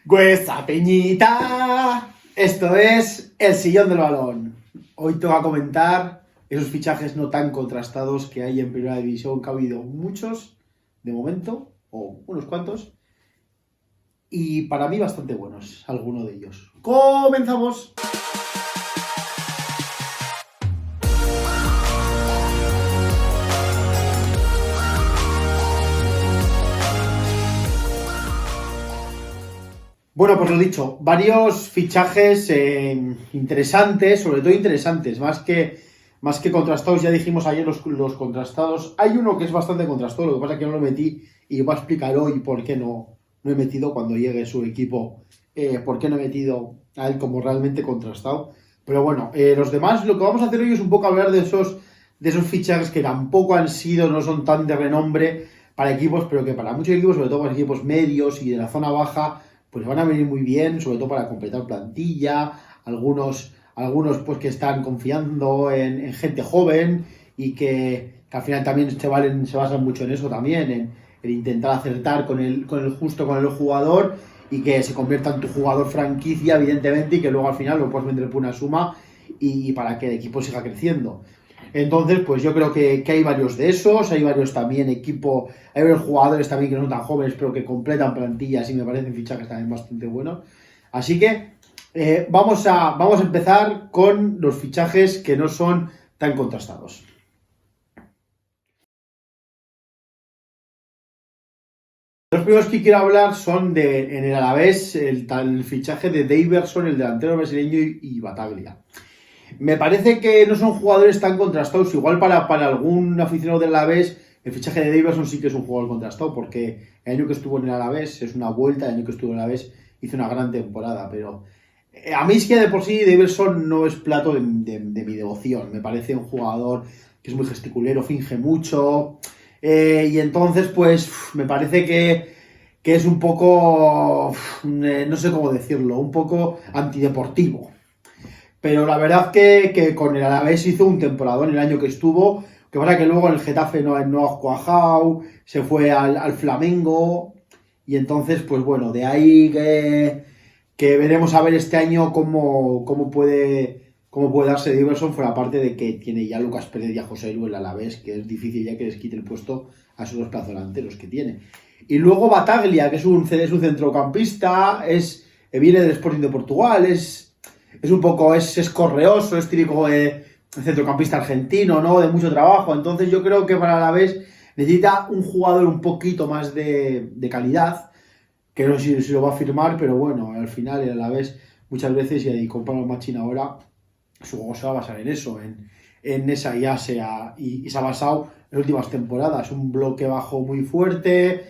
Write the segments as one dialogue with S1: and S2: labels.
S1: Huesa Peñita, esto es el sillón del balón. Hoy te voy a comentar esos fichajes no tan contrastados que hay en Primera División, que ha habido muchos de momento, o unos cuantos, y para mí bastante buenos, algunos de ellos. ¡Comenzamos! Bueno, pues lo dicho, varios fichajes interesantes, sobre todo interesantes, más que contrastados. Ya dijimos ayer los contrastados. Hay uno que es bastante contrastado, lo que pasa es que no lo metí y voy a explicar hoy por qué no he metido cuando llegue su equipo, por qué no he metido a él como realmente contrastado. Pero bueno, los demás, lo que vamos a hacer hoy es un poco hablar de esos fichajes que tampoco han sido, no son tan de renombre para equipos, pero que para muchos equipos, sobre todo para equipos medios y de la zona baja, pues van a venir muy bien, sobre todo para completar plantilla, algunos pues que están confiando en gente joven y que al final también se basan mucho en eso también, en intentar acertar con el jugador y que se convierta en tu jugador franquicia, evidentemente, y que luego al final lo puedes vender por una suma y para que el equipo siga creciendo. Entonces, pues yo creo que hay varios de esos, hay varios también hay varios jugadores también que no son tan jóvenes, pero que completan plantillas y me parecen fichajes también bastante buenos. Así que vamos a empezar con los fichajes que no son tan contrastados. Los primeros que quiero hablar son en el Alavés, el fichaje de Daverson, el delantero brasileño, y Bataglia. Me parece que no son jugadores tan contrastados. Igual para algún aficionado del Alavés, el fichaje de Daverson sí que es un jugador contrastado, porque el año que estuvo en el Alavés es una vuelta, el año que estuvo en el Alavés hizo una gran temporada, pero a mí es que de por sí Daverson no es plato de mi devoción. Me parece un jugador que es muy gesticulero, finge mucho, y entonces pues me parece que es un poco, no sé cómo decirlo, un poco antideportivo. Pero la verdad que con el Alavés hizo un temporadón el año que estuvo, que pasa que luego en el Getafe no ha cuajado, se fue al Flamengo, y entonces, pues bueno, de ahí que veremos a ver este año cómo puede darse Daverson, fuera parte de que tiene ya Lucas Pérez y a José Lu el Alavés, que es difícil ya que les quite el puesto a esos dos plazodelanteros que tiene. Y luego Bataglia, que es un centrocampista, viene del Sporting de Portugal, es un poco, es correoso, es típico centrocampista argentino, ¿no? De mucho trabajo. Entonces yo creo que para el Alavés necesita un jugador un poquito más de calidad, que no sé si lo va a firmar, pero bueno, al final el Alavés muchas veces, y comprar el Machín ahora, su juego se va a basar en eso, en esa y se ha basado en últimas temporadas, un bloque bajo muy fuerte,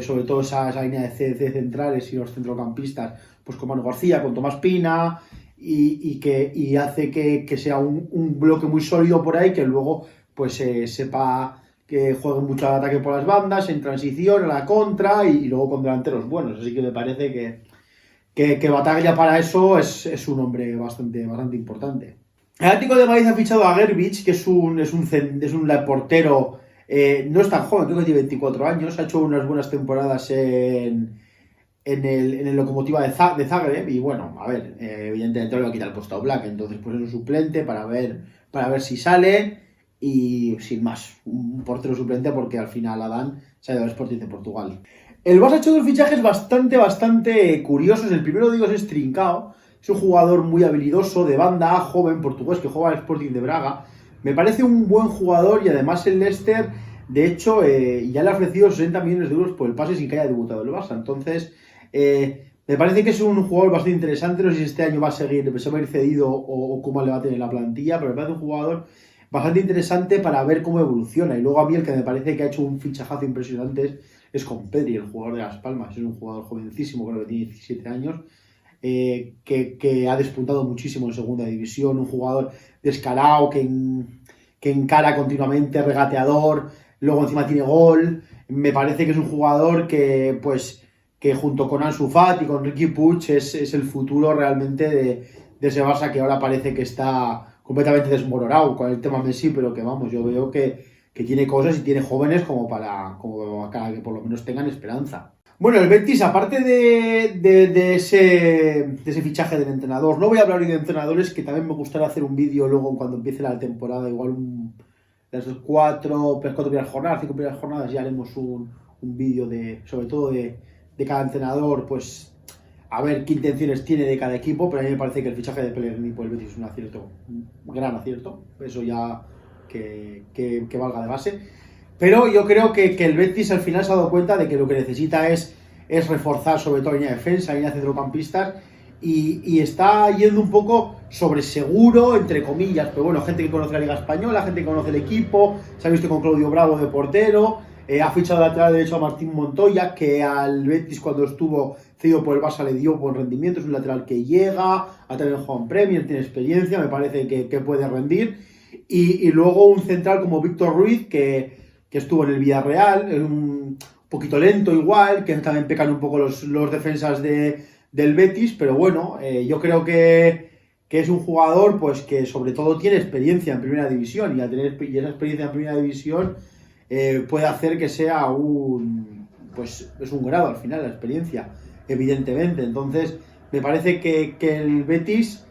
S1: sobre todo esa línea de centrales y los centrocampistas, pues con Manu García, con Tomás Pina, y hace que sea un bloque muy sólido por ahí, que luego pues sepa que juegue mucho al ataque por las bandas, en transición, a la contra, y luego con delanteros buenos. Así que me parece que Bataglia para eso es un hombre bastante importante. El Atlético de Madrid ha fichado a Gervich, que es un portero, no es tan joven, creo que tiene 24 años, ha hecho unas buenas temporadas en el Lokomotiva de Zagreb, y bueno, a ver, evidentemente le va a quitar el puesto a Black, entonces pues es un suplente para ver si sale, y sin más, un portero suplente, porque al final Adán se ha ido al Sporting de Portugal. El Barça ha hecho dos fichajes bastante curiosos. El primero de ellos es Trincao, es un jugador muy habilidoso, de banda, joven, portugués, que juega al Sporting de Braga. Me parece un buen jugador, y además el Leicester, de hecho, ya le ha ofrecido 60 millones de euros por el pase sin que haya debutado el Barça. Entonces, me parece que es un jugador bastante interesante. No sé si este año va a ir cedido o cómo le va a tener la plantilla, pero me parece un jugador bastante interesante para ver cómo evoluciona. Y luego a mí el que me parece que ha hecho un fichajazo impresionante es con Pedri, el jugador de Las Palmas. Es un jugador jovencísimo, creo que tiene 17 años, que ha despuntado muchísimo en segunda división, un jugador descarado, que encara continuamente, regateador, luego encima tiene gol. Me parece que es un jugador que junto con Ansu Fati y con Riqui Puig es el futuro realmente de ese Barça, que ahora parece que está completamente desmoronado con el tema Messi, pero que vamos, yo veo que tiene cosas y tiene jóvenes como para que por lo menos tengan esperanza. Bueno, el Betis, aparte de ese fichaje del entrenador, no voy a hablar hoy de entrenadores, que también me gustaría hacer un vídeo luego cuando empiece la temporada, igual las cuatro primeras jornadas, 5 primeras jornadas, ya haremos un vídeo sobre todo de cada entrenador, pues a ver qué intenciones tiene de cada equipo, pero a mí me parece que el fichaje de Pellegrini por el Betis es un acierto, un gran acierto, eso ya que valga de base. Pero yo creo que el Betis al final se ha dado cuenta de que lo que necesita es reforzar sobre todo línea de defensa, línea de centrocampistas, y está yendo un poco sobre seguro, entre comillas, pero bueno, gente que conoce la Liga Española, gente que conoce el equipo, se ha visto con Claudio Bravo de portero, ha fichado de lateral derecho a Martín Montoya, que al Betis cuando estuvo cedido por el Barça le dio buen rendimiento, es un lateral que llega, ha también jugado en Premier, tiene experiencia, me parece que puede rendir, y luego un central como Víctor Ruiz, que estuvo en el Villarreal, un poquito lento igual, que también pecan un poco los defensas del Betis, pero bueno, yo creo que es un jugador pues que sobre todo tiene experiencia en primera división, y al tener esa experiencia en primera división puede hacer que sea pues es un grado al final la experiencia, evidentemente. Entonces me parece que el Betis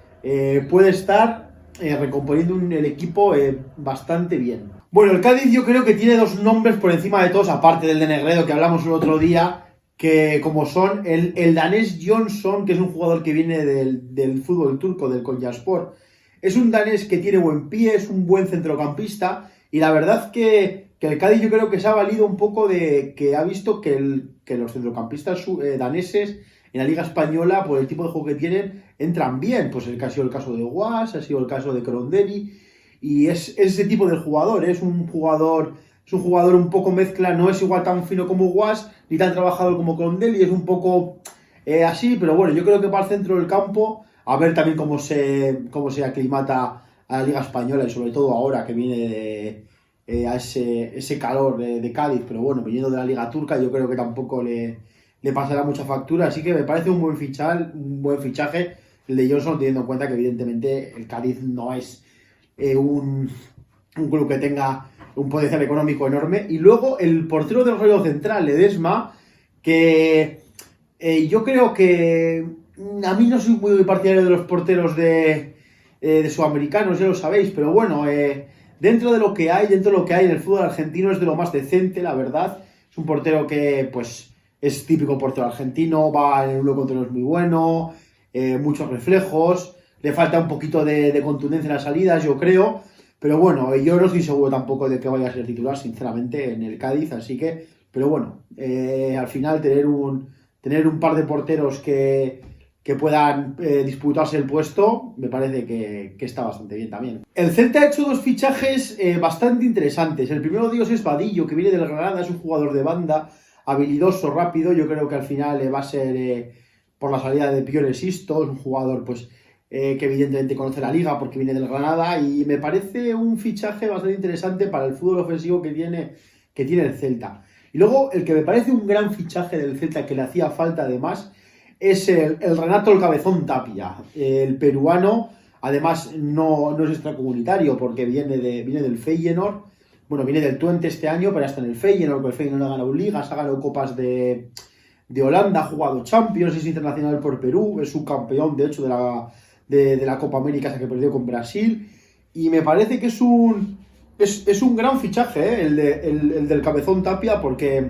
S1: puede estar recomponiendo el equipo bastante bien. Bueno, el Cádiz yo creo que tiene dos nombres por encima de todos, aparte del de Negredo que hablamos el otro día, que como son el danés Johnson, que es un jugador que viene del fútbol turco, del Konyaspor. Es un danés que tiene buen pie, es un buen centrocampista, y la verdad que el Cádiz yo creo que se ha valido un poco de que ha visto que los centrocampistas daneses en la Liga Española, por el tipo de juego que tienen, entran bien. Pues ha sido el caso de Guas, ha sido el caso de Kronderi, y es ese tipo de jugador, es un jugador un poco mezcla, no es igual tan fino como Guas, ni tan trabajador como Kronderi, es un poco así, pero bueno, yo creo que para el centro del campo, a ver también cómo se aclimata a la Liga Española, y sobre todo ahora que viene a ese calor de Cádiz, pero bueno, viniendo de la Liga Turca, yo creo que tampoco le pasará mucha factura, así que me parece un buen fichaje el de Johnson, teniendo en cuenta que evidentemente el Cádiz no es un club que tenga un potencial económico enorme. Y luego el portero del Rosario Central, Ledesma, que yo creo que a mí no soy muy partidario de los porteros de sudamericanos, ya lo sabéis, pero bueno, dentro de lo que hay en el fútbol argentino es de lo más decente, la verdad. Es un portero que pues es típico portero argentino, va en el 1 contra 1 es muy bueno, muchos reflejos, le falta un poquito de contundencia en las salidas, yo creo, pero bueno, yo no estoy seguro tampoco de que vaya a ser titular, sinceramente, en el Cádiz, así que, pero bueno, al final tener un par de porteros que puedan disputarse el puesto, me parece que está bastante bien también. El Celta ha hecho dos fichajes bastante interesantes. El primero de ellos es Vadillo, que viene del Granada, es un jugador de banda, habilidoso, rápido. Yo creo que al final va a ser por la salida de Pione Sisto, es un jugador pues que evidentemente conoce la liga porque viene del Granada, y me parece un fichaje bastante interesante para el fútbol ofensivo que tiene el Celta. Y luego el que me parece un gran fichaje del Celta, que le hacía falta además, es el Renato el Cabezón Tapia, el peruano. Además no es extracomunitario porque viene del Feyenoord, bueno, viene del Twente este año, pero está en el Feyenoord, porque el Feyenoord ha ganado ligas, ha ganado copas de Holanda, ha jugado Champions, es internacional por Perú, es subcampeón de hecho de la Copa América, esa que perdió con Brasil, y me parece que es un gran fichaje, el del Cabezón Tapia, porque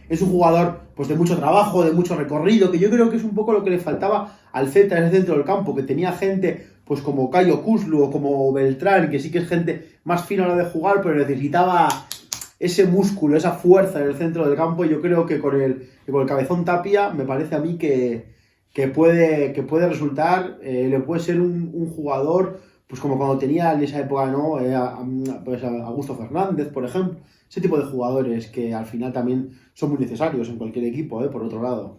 S1: es un jugador pues de mucho trabajo, de mucho recorrido, que yo creo que es un poco lo que le faltaba al Celta en el centro del campo, que tenía gente pues como Cayo Cuslu o como Beltrán, que sí que es gente más fina a la hora de jugar, pero necesitaba ese músculo, esa fuerza en el centro del campo. Y yo creo que con el Cabezón Tapia me parece a mí que puede resultar, le puede ser un jugador, pues como cuando tenía en esa época, ¿no? Pues Augusto Fernández, por ejemplo, ese tipo de jugadores que al final también son muy necesarios en cualquier equipo, por otro lado.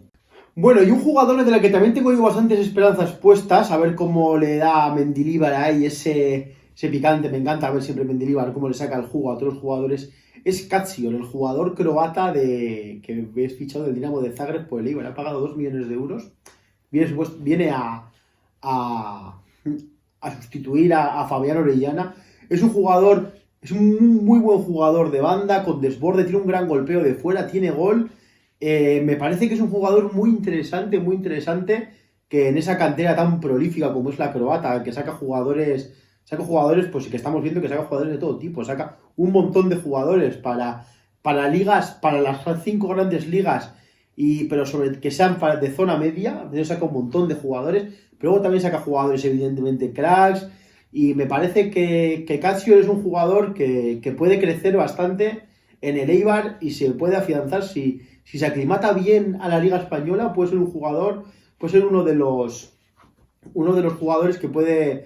S1: Bueno, y un jugador de la que también tengo yo bastantes esperanzas puestas, a ver cómo le da a Mendilibar ahí ese picante. Me encanta ver siempre Mendilibar cómo le saca el jugo a otros jugadores. Es Katsior, el jugador croata que es fichado del Dinamo de Zagreb por el Eibar. Ha pagado 2 millones de euros. Viene a sustituir a Fabián Orellana. Es un jugador, es un muy buen jugador de banda, con desborde, tiene un gran golpeo de fuera, tiene gol. Me parece que es un jugador muy interesante, que en esa cantera tan prolífica como es la croata, que saca jugadores, pues que estamos viendo que saca jugadores de todo tipo, saca un montón de jugadores para ligas, para las 5 grandes ligas, pero sobre que sean de zona media, entonces saca un montón de jugadores, pero luego también saca jugadores evidentemente cracks, y me parece que Casio es un jugador que puede crecer bastante en el Eibar y se puede afianzar si se aclimata bien a la Liga Española, puede ser un jugador, puede ser uno de los jugadores que puede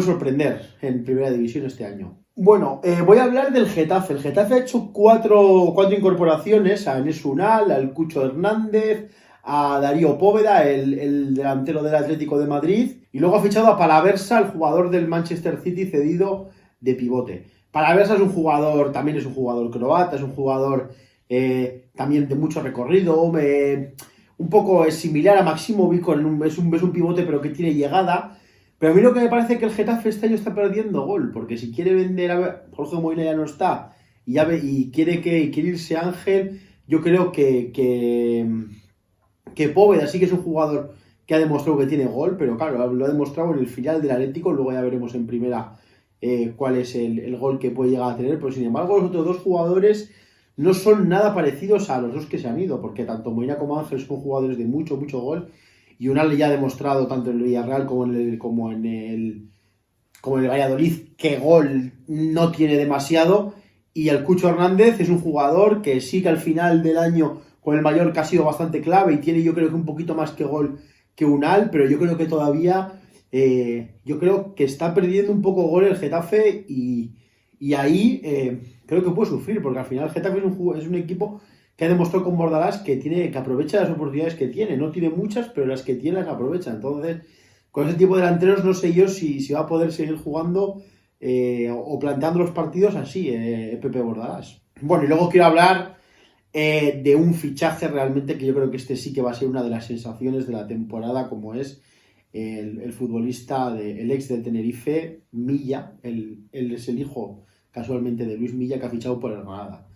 S1: sorprender en Primera División este año. Bueno, voy a hablar del Getafe. El Getafe ha hecho cuatro incorporaciones: a Enes Unal, al Cucho Hernández, a Darío Póveda, el delantero del Atlético de Madrid, y luego ha fichado a Palaversa, el jugador del Manchester City cedido de pivote. Palaversa también es un jugador croata, es un jugador también de mucho recorrido, un poco similar a Maximovic, es un pivote pero que tiene llegada. Pero a mí lo que me parece es que el Getafe este año está perdiendo gol, porque si quiere vender Jorge Molina ya no está, y quiere irse Ángel, yo creo que Póveda sí que es un jugador que ha demostrado que tiene gol, pero claro, lo ha demostrado en el final del Atlético, luego ya veremos en primera cuál es el gol que puede llegar a tener, pero sin embargo los otros dos jugadores no son nada parecidos a los dos que se han ido, porque tanto Molina como Ángel son jugadores de mucho, mucho gol, y Unal ya ha demostrado tanto en el Villarreal como en el Valladolid que gol no tiene demasiado, y el Cucho Hernández es un jugador que sí que al final del año con el Mallorca ha sido bastante clave y tiene, yo creo que un poquito más que gol que Unal, pero yo creo que todavía yo creo que está perdiendo un poco gol el Getafe, y ahí creo que puede sufrir, porque al final el Getafe es un equipo que ha demostrado con Bordalás que aprovecha las oportunidades que tiene. No tiene muchas, pero las que tiene las aprovecha. Entonces, con ese tipo de delanteros no sé yo si va a poder seguir jugando o planteando los partidos así, Pepe Bordalás. Bueno, y luego quiero hablar de un fichaje realmente que yo creo que este sí que va a ser una de las sensaciones de la temporada, como es el futbolista, el ex del Tenerife, Milla. Él es el hijo casualmente de Luis Milla, que ha fichado por el Granada.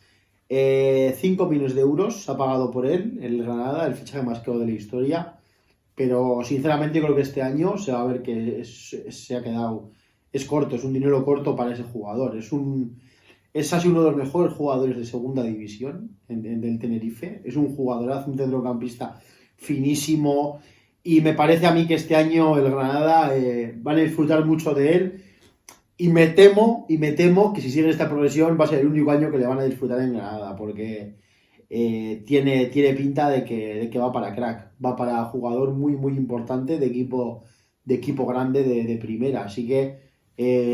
S1: 5 millones de euros ha pagado por él el Granada, el fichaje más caro de la historia, pero sinceramente creo que este año se va a ver que se ha quedado, es corto, es un dinero corto para ese jugador, es así uno de los mejores jugadores de segunda división del Tenerife, es un jugadorazo, un centrocampista finísimo, y me parece a mí que este año el Granada van a disfrutar mucho de él. Y me temo que si sigue esta progresión va a ser el único año que le van a disfrutar en Granada, porque tiene pinta de que va para crack, va para jugador muy, muy importante de equipo grande de primera. Así que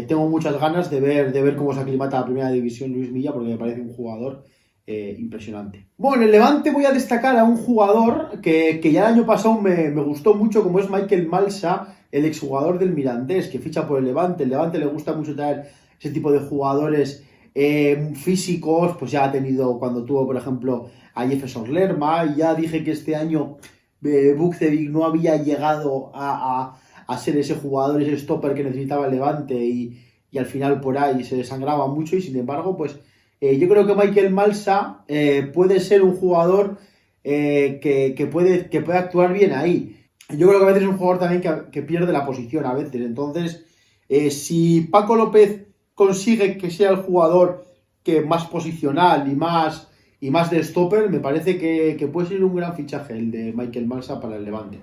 S1: tengo muchas ganas de ver cómo se aclimata la primera división Luis Milla, porque me parece un jugador impresionante. Bueno, en el Levante voy a destacar a un jugador que ya el año pasado me gustó mucho, como es Michael Malsa, el exjugador del Mirandés, que ficha por el Levante. El Levante le gusta mucho traer ese tipo de jugadores físicos, pues ya ha tenido cuando tuvo, por ejemplo, a Jefferson Lerma, y ya dije que este año Bukcevic no había llegado a ser ese jugador, ese stopper que necesitaba el Levante, y al final por ahí se desangraba mucho, y sin embargo, pues yo creo que Michael Malsa puede ser un jugador que puede actuar bien ahí. Yo creo que a veces es un jugador también que pierde la posición a veces. Entonces, si Paco López consigue que sea el jugador que más posicional y más de stopper, me parece que puede ser un gran fichaje el de Michael Malsa para el Levante.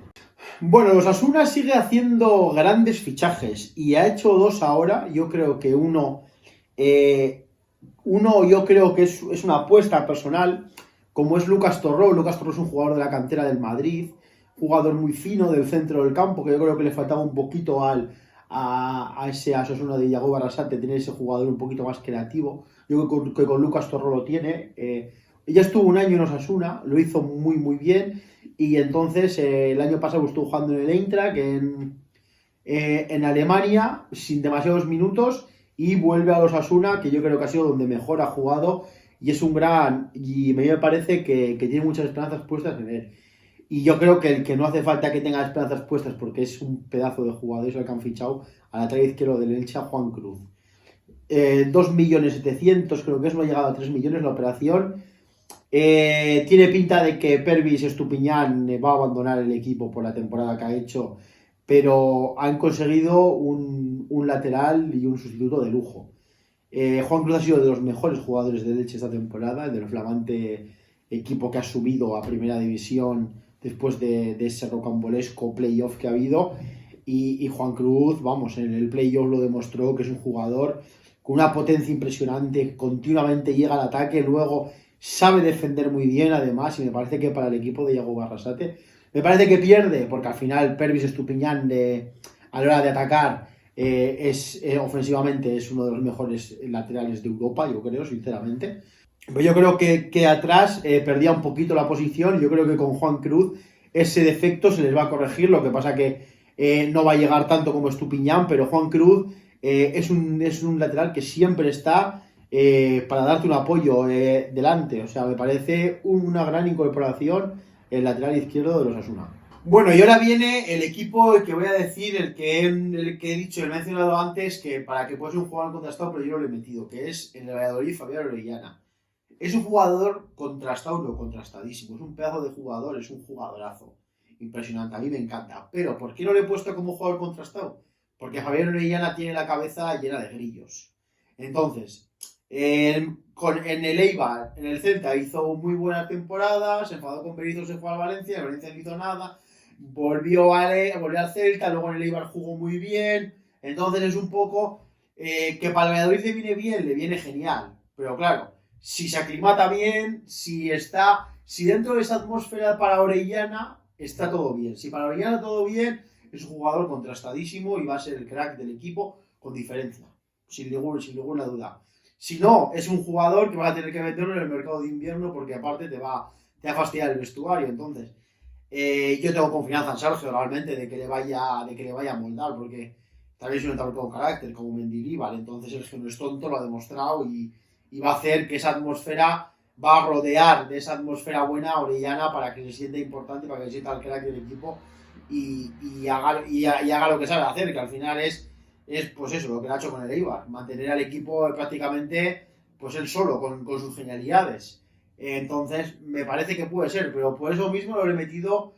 S1: Bueno, los Osasuna sigue haciendo grandes fichajes y ha hecho dos ahora. Yo creo que uno yo creo que es una apuesta personal, como es Lucas Torró. Lucas Torró es un jugador de la cantera del Madrid, jugador muy fino del centro del campo, que yo creo que le faltaba un poquito a ese Osasuna de Yago Barrasate, tener ese jugador un poquito más creativo. Yo creo que con Lucas Torró lo tiene. Ya estuvo un año en Osasuna, lo hizo muy muy bien, y entonces el año pasado estuvo jugando en el Eintracht en Alemania sin demasiados minutos, y vuelve a los Osasuna, que yo creo que ha sido donde mejor ha jugado, y es un y me parece que tiene muchas esperanzas puestas en él. Y yo creo que el que no hace falta que tenga esperanzas puestas, porque es un pedazo de jugador, es el que han fichado a la lateral izquierdo del Elche, Juan Cruz. 2.700.000, creo que es, no ha llegado a 3 millones la operación. Tiene pinta de que Pervis Estupiñán va a abandonar el equipo por la temporada que ha hecho, pero han conseguido un lateral y un sustituto de lujo. Juan Cruz ha sido de los mejores jugadores de Elche esta temporada, del flamante equipo que ha subido a primera división después de ese rocambolesco playoff que ha habido. Y Juan Cruz, vamos, en el playoff lo demostró que es un jugador con una potencia impresionante, que continuamente llega al ataque, luego sabe defender muy bien además, y me parece que para el equipo de Iago Barrasate, me parece que pierde, porque al final Pervis Estupiñán a la hora de atacar ofensivamente es uno de los mejores laterales de Europa, yo creo, sinceramente. Pero yo creo que atrás perdía un poquito la posición. Yo creo que con Juan Cruz ese defecto se les va a corregir. Lo que pasa que no va a llegar tanto como Estupiñán, pero Juan Cruz es un lateral que siempre está para darte un apoyo delante. O sea, me parece una gran incorporación el lateral izquierdo de los Osasuna. Bueno, y ahora viene el equipo que voy a decir, el que he dicho, el mencionado antes, que para que pueda ser un jugador contrastado, pero yo lo he metido, que es el Valladolid, Fabián Orellana. Es un jugador contrastado, no contrastadísimo, es un pedazo de jugador, es un jugadorazo. Impresionante, a mí me encanta. Pero, ¿por qué no lo he puesto como jugador contrastado? Porque Javier Orellana tiene la cabeza llena de grillos. Entonces, en el Eibar, en el Celta, hizo muy buena temporada, se enfadó con Berizzo, se fue al Valencia, el Valencia no hizo nada, volvió al Celta, luego en el Eibar jugó muy bien. Entonces es un poco que para el Valladolid le viene bien, le viene genial. Pero claro, si se aclimata bien, si dentro de esa atmósfera para Orellana está todo bien. Si para Orellana todo bien, es un jugador contrastadísimo y va a ser el crack del equipo con diferencia, sin ninguna duda. Si no, es un jugador que vas a tener que meterlo en el mercado de invierno porque aparte te va a fastidiar el vestuario. Entonces, yo tengo confianza en Sergio realmente de que le vaya a moldar, porque también es un entrenador con carácter, como Mendilibar. Entonces Sergio no es tonto, lo ha demostrado y va a hacer que esa atmósfera, va a rodear de esa atmósfera buena a Orellana para que se sienta importante, para que se sienta el crack del equipo y haga lo que sabe hacer, que al final es pues eso, lo que ha hecho con el Eibar, mantener al equipo prácticamente pues él solo, con sus genialidades. Entonces, me parece que puede ser, pero por eso mismo lo he metido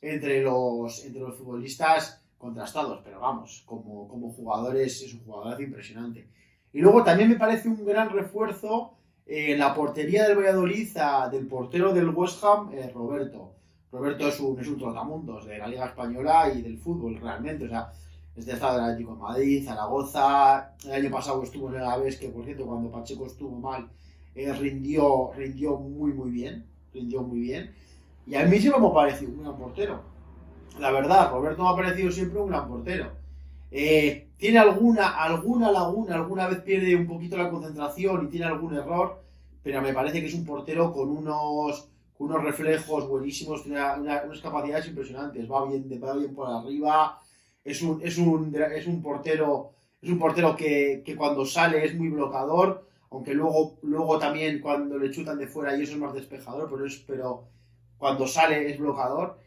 S1: entre los futbolistas contrastados. Pero vamos, como jugadores, es un jugador impresionante. Y luego también me parece un gran refuerzo en la portería del Valladolid del portero del West Ham, Roberto. Roberto es un trotamundos de la Liga Española y del fútbol realmente. O sea, este estado del Atlético de Madrid, Zaragoza. El año pasado estuvo en el Alavés, que por cierto, cuando Pacheco estuvo mal, rindió muy muy bien, rindió muy bien, y a mí siempre me ha parecido un gran portero, la verdad. Roberto me ha parecido siempre un gran portero. Tiene alguna laguna, alguna vez pierde un poquito la concentración y tiene algún error, pero me parece que es un portero con unos reflejos buenísimos, tiene unas capacidades impresionantes, va bien por arriba, es un portero que cuando sale es muy bloqueador, aunque luego también cuando le chutan de fuera y eso es más despejador, pero cuando sale es bloqueador.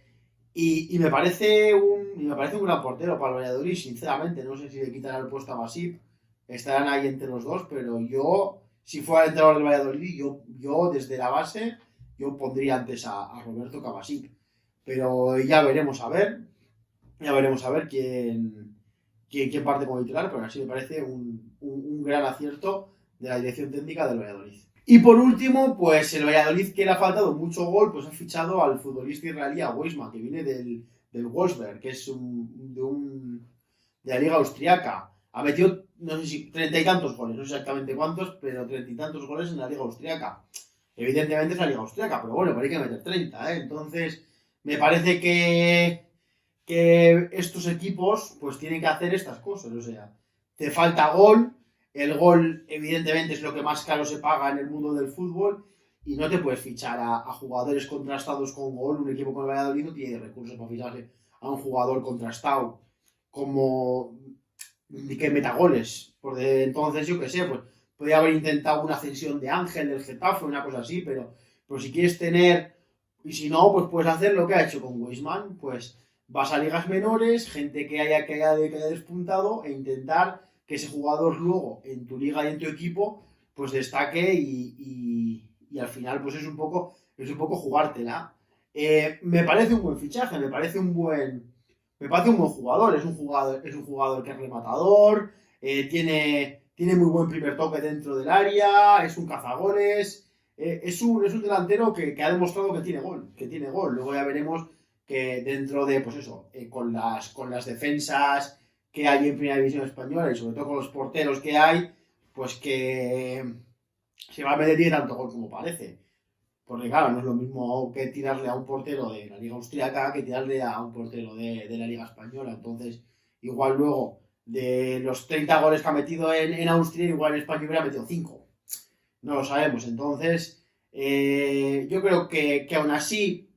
S1: Y me parece un gran portero para el Valladolid, sinceramente. No sé si le quitarán el puesto a Masip, estarán ahí entre los dos, pero yo, si fuera el entrenador del Valladolid, yo desde la base, yo pondría antes a Roberto que a Masip. Pero ya veremos a ver quién parte como titular, pero así me parece un gran acierto de la dirección técnica del Valladolid. Y por último, pues el Valladolid, que le ha faltado mucho gol, pues ha fichado al futbolista israelí, a Weisman, que viene del Wolfsberg, que es de la liga austriaca. Ha metido, no sé si 30 y tantos goles, no sé exactamente cuántos, pero 30 y tantos goles en la liga austriaca. Evidentemente es la liga austriaca, pero bueno, pero hay que meter 30, ¿eh? Entonces, me parece que estos equipos pues tienen que hacer estas cosas. O sea, te falta gol, el gol evidentemente es lo que más caro se paga en el mundo del fútbol y no te puedes fichar a jugadores contrastados con gol. Un equipo como el Valladolid no tiene recursos para ficharse a un jugador contrastado como que meta goles. Porque entonces, yo qué sé, pues podría haber intentado una cesión de Ángel del Getafe, una cosa así, pero si quieres tener, y si no, pues puedes hacer lo que ha hecho con Weisman, pues vas a ligas menores, gente que haya despuntado e intentar que ese jugador luego en tu liga y en tu equipo pues destaque y al final pues es un poco jugártela. Me parece un buen fichaje, me parece un buen jugador, es un jugador que es rematador, tiene muy buen primer toque dentro del área, es un cazagoles, es un delantero que ha demostrado que tiene gol. Luego ya veremos que dentro de, pues eso, con las defensas que hay en Primera División Española y sobre todo con los porteros que hay, pues que se va a meter tanto gol como parece. Porque claro, no es lo mismo que tirarle a un portero de la Liga Austriaca que tirarle a un portero de la Liga Española. Entonces, igual luego de los 30 goles que ha metido en Austria, igual en España hubiera metido 5. No lo sabemos. Entonces, yo creo que aún así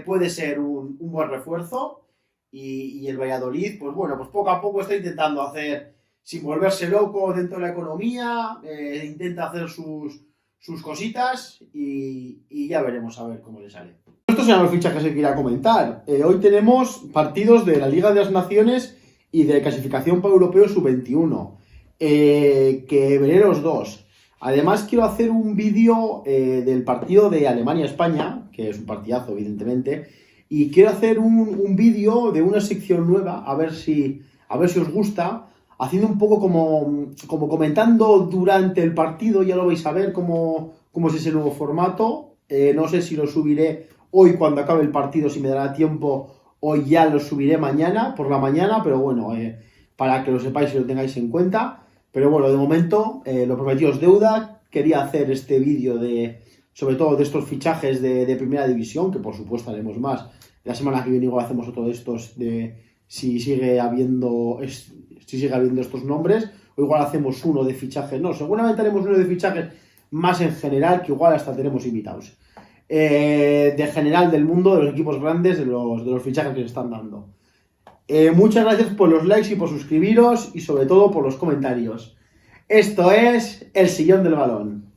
S1: puede ser un buen refuerzo. Y el Valladolid, pues bueno, pues poco a poco está intentando hacer, sin volverse loco dentro de la economía, intenta hacer sus cositas y ya veremos a ver cómo le sale. Estos eran los fichajes que quería comentar. Hoy tenemos partidos de la Liga de las Naciones y de clasificación para Europeo Sub-21, que veré los dos. Además quiero hacer un vídeo del partido de Alemania-España, que es un partidazo evidentemente, y quiero hacer un vídeo de una sección nueva, a ver si os gusta, haciendo un poco como comentando durante el partido. Ya lo vais a ver cómo es ese nuevo formato. No sé si lo subiré hoy cuando acabe el partido, si me dará tiempo, o ya lo subiré mañana, por la mañana, pero bueno, para que lo sepáis y lo tengáis en cuenta. Pero bueno, de momento, lo prometido es deuda. Quería hacer este vídeo sobre todo de estos fichajes de Primera División, que por supuesto haremos más. La semana que viene igual hacemos otro de estos si sigue habiendo estos nombres, o igual hacemos uno de fichajes. No, seguramente haremos uno de fichajes más en general, que igual hasta tenemos invitados. De general del mundo, de los equipos grandes, de los fichajes que se están dando. Muchas gracias por los likes y por suscribiros y sobre todo por los comentarios. Esto es El Sillón del Balón.